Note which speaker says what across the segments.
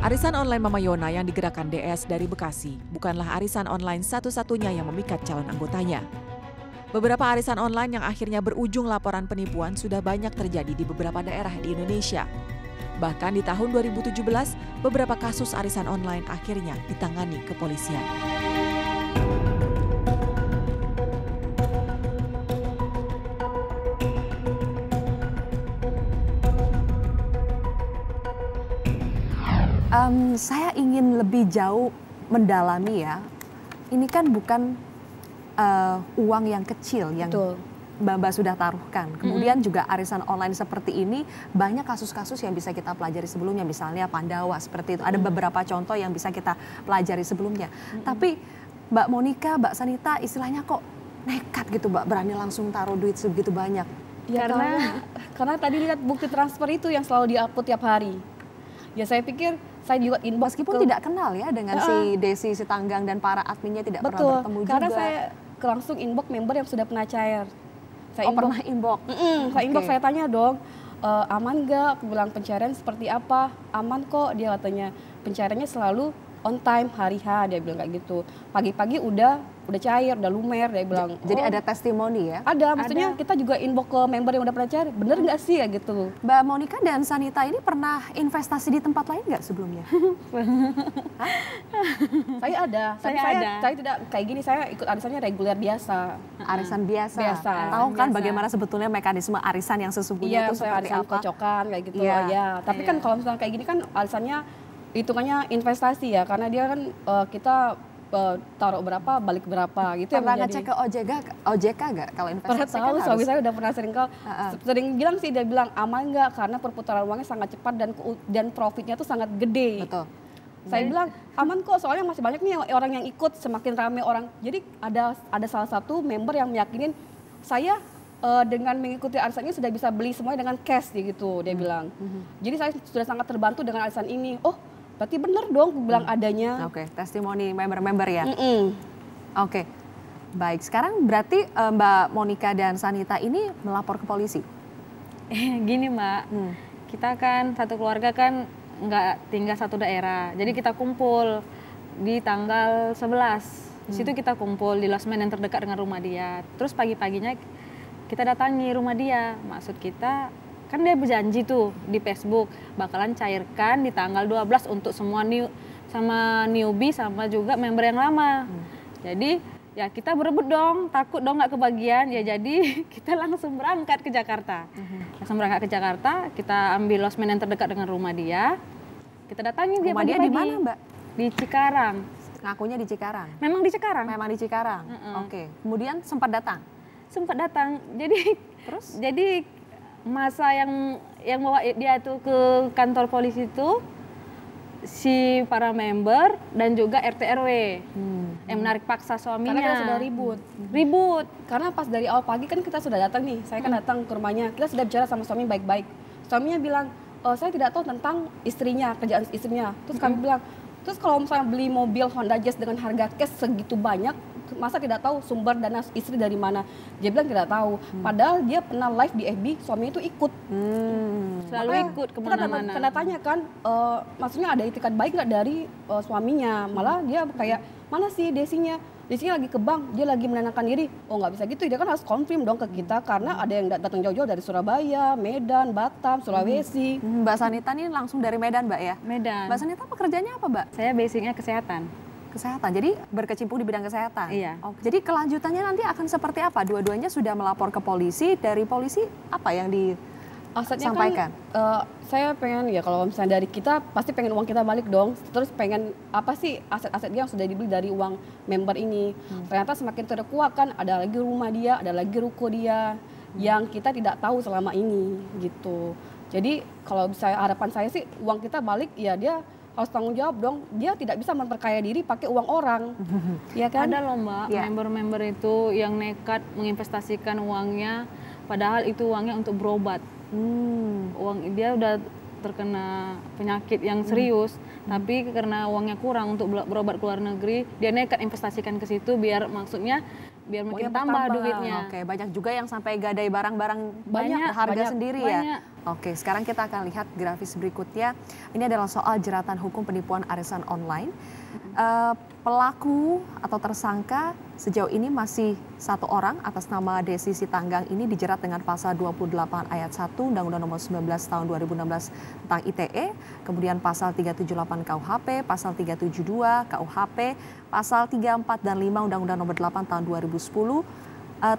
Speaker 1: Arisan online Mama Yona yang digerakkan DS dari Bekasi bukanlah arisan online satu-satunya yang memikat calon anggotanya. Beberapa arisan online yang akhirnya berujung laporan penipuan sudah banyak terjadi di beberapa daerah di Indonesia. Bahkan di tahun 2017, beberapa kasus arisan online akhirnya ditangani kepolisian.
Speaker 2: Saya ingin lebih jauh mendalami ya. Ini kan bukan uang yang kecil yang Mbak sudah taruhkan. Kemudian juga arisan online seperti ini banyak kasus-kasus yang bisa kita pelajari sebelumnya. Misalnya Pandawa seperti itu. Ada beberapa contoh yang bisa kita pelajari sebelumnya. Tapi Mbak Monica, Mbak Sanita istilahnya kok nekat gitu Mbak, berani langsung taruh duit sebegitu banyak.
Speaker 3: Ya, karena tadi lihat bukti transfer itu yang selalu di-upload tiap hari. Ya saya pikir saya juga inbox
Speaker 2: meskipun tidak kenal ya dengan si Desi Sitanggang dan para adminnya tidak pernah bertemu juga.
Speaker 3: Karena saya langsung inbox member yang sudah pernah cair. Saya
Speaker 2: pernah inbox?
Speaker 3: Saya inbox, saya tanya dong, aman nggak? Aku bilang pencarian seperti apa? Aman kok, dia katanya. Pencariannya selalu on time, hari H, dia bilang kayak gitu. Pagi-pagi udah cair, udah lumer, dia bilang.
Speaker 2: Jadi ada testimoni ya?
Speaker 3: Ada, maksudnya kita juga inbox ke member yang udah pernah cair, bener nggak sih kayak gitu.
Speaker 2: Mbak Monica dan Sanita ini pernah investasi di tempat lain nggak sebelumnya?
Speaker 3: Saya tidak kayak gini, saya ikut arisannya reguler biasa.
Speaker 2: Arisan biasa? Tahu kan bagaimana sebetulnya mekanisme arisan yang sesungguhnya itu seperti
Speaker 3: arisan
Speaker 2: apa?
Speaker 3: Kocokan kayak gitu, ya. Tapi kan kalau misalnya kayak gini kan arisannya hitungannya investasi ya, karena dia kan kita taruh berapa balik berapa gitu.
Speaker 2: Pernah ngecek ke OJK nggak kalau investasi?
Speaker 3: Pernah tahu, kan suami saya udah pernah sering bilang sih, dia bilang aman nggak karena perputaran uangnya sangat cepat dan profitnya tuh sangat gede.
Speaker 2: Betul.
Speaker 3: Saya bilang aman kok, soalnya masih banyak nih orang yang ikut, semakin ramai orang. Jadi ada salah satu member yang meyakinin saya dengan mengikuti arisan ini sudah bisa beli semuanya dengan cash gitu, dia bilang. Jadi saya sudah sangat terbantu dengan arisan ini. Oh, berarti bener dong, aku bilang adanya.
Speaker 2: Oke, testimoni member-member ya. Oke, baik. Sekarang berarti Mbak Monica dan Sanita ini melapor ke polisi?
Speaker 4: Gini Mbak, kita kan satu keluarga kan nggak tinggal satu daerah. Jadi kita kumpul di tanggal 11. Di situ kita kumpul di losmen yang terdekat dengan rumah dia. Terus pagi-paginya kita datangi rumah dia. Maksud kita, kan dia berjanji tuh di Facebook bakalan cairkan di tanggal 12 untuk semua newbie sama juga member yang lama. Jadi ya kita berebut dong, takut dong nggak kebagian. Ya jadi kita langsung berangkat ke Jakarta. Kita ambil losmen yang terdekat dengan rumah dia. Kita datangi dia pagi-pagi.
Speaker 2: Rumah dia di mana Mbak?
Speaker 4: Di Cikarang.
Speaker 2: Ngakunya di Cikarang?
Speaker 4: Memang di Cikarang.
Speaker 2: Memang di Cikarang, oke. Kemudian sempat datang?
Speaker 4: Sempat datang. Jadi masa yang bawa dia tuh ke kantor polisi itu si para member dan juga RT RW yang menarik paksa suaminya.
Speaker 3: Karena kita sudah ribut. Karena pas dari awal pagi kan kita sudah datang nih, saya kan datang ke rumahnya, kita sudah bicara sama suami baik-baik. Suaminya bilang, saya tidak tahu tentang istrinya, kerjaan istrinya. Terus kami bilang, terus kalau misalnya beli mobil Honda Jazz dengan harga cash segitu banyak, masa tidak tahu sumber dana istri dari mana? Dia bilang tidak tahu. Padahal dia pernah live di FB, suaminya itu ikut.
Speaker 4: Selalu ikut kemana-mana.
Speaker 3: Kita tanya kan, maksudnya ada itikat baik nggak dari suaminya? Malah dia kayak, mana sih Desinya? Desinya lagi ke bank, dia lagi menenangkan diri. Oh nggak bisa gitu, dia kan harus confirm dong ke kita. Karena ada yang datang jauh-jauh dari Surabaya, Medan, Batam, Sulawesi.
Speaker 2: Mbak Sanita ini langsung dari Medan Mbak ya?
Speaker 4: Medan.
Speaker 2: Mbak Sanita pekerjaannya apa Mbak?
Speaker 4: Saya basicnya kesehatan.
Speaker 2: Kesehatan, jadi berkecimpung di bidang kesehatan?
Speaker 4: Iya.
Speaker 2: Oh, jadi kelanjutannya nanti akan seperti apa? Dua-duanya sudah melapor ke polisi, dari polisi apa yang disampaikan?
Speaker 3: Saya pengen ya kalau misalnya dari kita pasti pengen uang kita balik dong. Terus pengen apa sih aset-aset dia yang sudah dibeli dari uang member ini. Ternyata semakin terkuak kan, ada lagi rumah dia, ada lagi ruko dia yang kita tidak tahu selama ini gitu. Jadi kalau bisa harapan saya sih uang kita balik, ya dia harus tanggung jawab dong. Dia tidak bisa memperkaya diri pakai uang orang. Ya kan?
Speaker 4: Ada loh Mbak, member-member itu yang nekat menginvestasikan uangnya, padahal itu uangnya untuk berobat. Uang dia udah terkena penyakit yang serius, tapi karena uangnya kurang untuk berobat ke luar negeri, dia nekat investasikan ke situ biar maksudnya biar makin tambah duitnya.
Speaker 2: Oke, banyak juga yang sampai gadai barang-barang banyak harga sendiri ya. Oke, sekarang kita akan lihat grafis berikutnya. Ini adalah soal jeratan hukum penipuan arisan online. Pelaku atau tersangka sejauh ini masih 1 orang atas nama Desi Sitanggang ini dijerat dengan pasal 28 ayat 1 Undang-Undang Nomor 19 Tahun 2016 tentang ITE, kemudian pasal 378 KUHP, pasal 372 KUHP, pasal 34 dan 5 Undang-Undang Nomor 8 Tahun 2010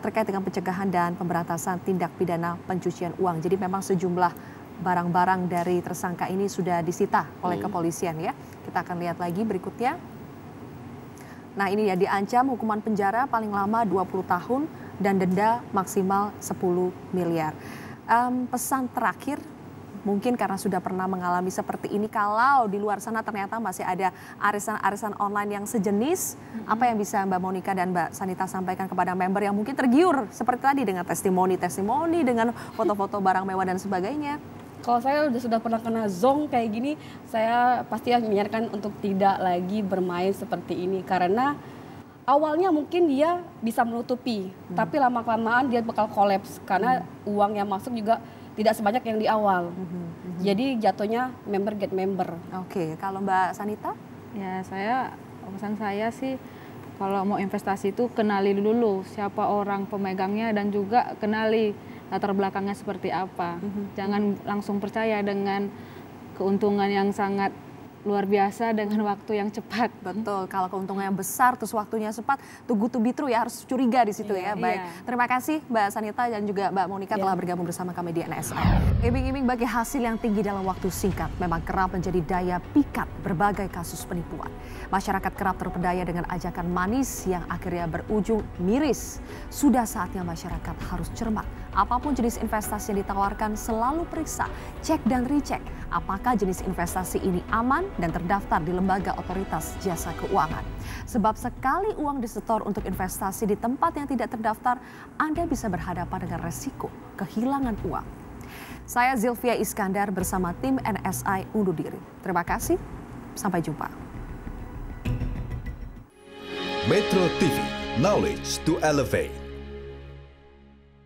Speaker 2: terkait dengan pencegahan dan pemberantasan tindak pidana pencucian uang. Jadi memang sejumlah barang-barang dari tersangka ini sudah disita oleh kepolisian ya. Kita akan lihat lagi berikutnya. Nah ini ya, diancam hukuman penjara paling lama 20 tahun dan denda maksimal 10 miliar. Pesan terakhir, mungkin karena sudah pernah mengalami seperti ini, kalau di luar sana ternyata masih ada arisan-arisan online yang sejenis, apa yang bisa Mbak Monica dan Mbak Sanita sampaikan kepada member yang mungkin tergiur seperti tadi dengan testimoni-testimoni, dengan foto-foto barang mewah dan sebagainya?
Speaker 3: Kalau saya sudah pernah kena zong kayak gini, saya pasti menyarankan untuk tidak lagi bermain seperti ini. Karena awalnya mungkin dia bisa menutupi, tapi lama-kelamaan dia bakal kolaps. Karena uang yang masuk juga tidak sebanyak yang di awal. Jadi jatuhnya member get member.
Speaker 2: Oke, kalau Mbak Sanita?
Speaker 4: Ya, pesan saya sih kalau mau investasi itu kenali dulu siapa orang pemegangnya dan juga kenali latar belakangnya seperti apa. Jangan langsung percaya dengan keuntungan yang sangat luar biasa dengan waktu yang cepat.
Speaker 2: Betul, kalau keuntungannya besar terus waktunya cepat, too good to be true ya, harus curiga di situ ya. Baik, terima kasih Mbak Sanita dan juga Mbak Monica telah bergabung bersama kami di NSI. Iming-iming bagi hasil yang tinggi dalam waktu singkat memang kerap menjadi daya pikat berbagai kasus penipuan. Masyarakat kerap terpedaya dengan ajakan manis yang akhirnya berujung miris. Sudah saatnya masyarakat harus cermat. Apapun jenis investasi yang ditawarkan selalu periksa, cek dan recheck apakah jenis investasi ini aman dan terdaftar di lembaga otoritas jasa keuangan. Sebab sekali uang disetor untuk investasi di tempat yang tidak terdaftar, Anda bisa berhadapan dengan resiko kehilangan uang. Saya Zilvia Iskandar bersama tim NSI undur diri. Terima kasih, sampai jumpa.
Speaker 5: Metro TV, knowledge to elevate.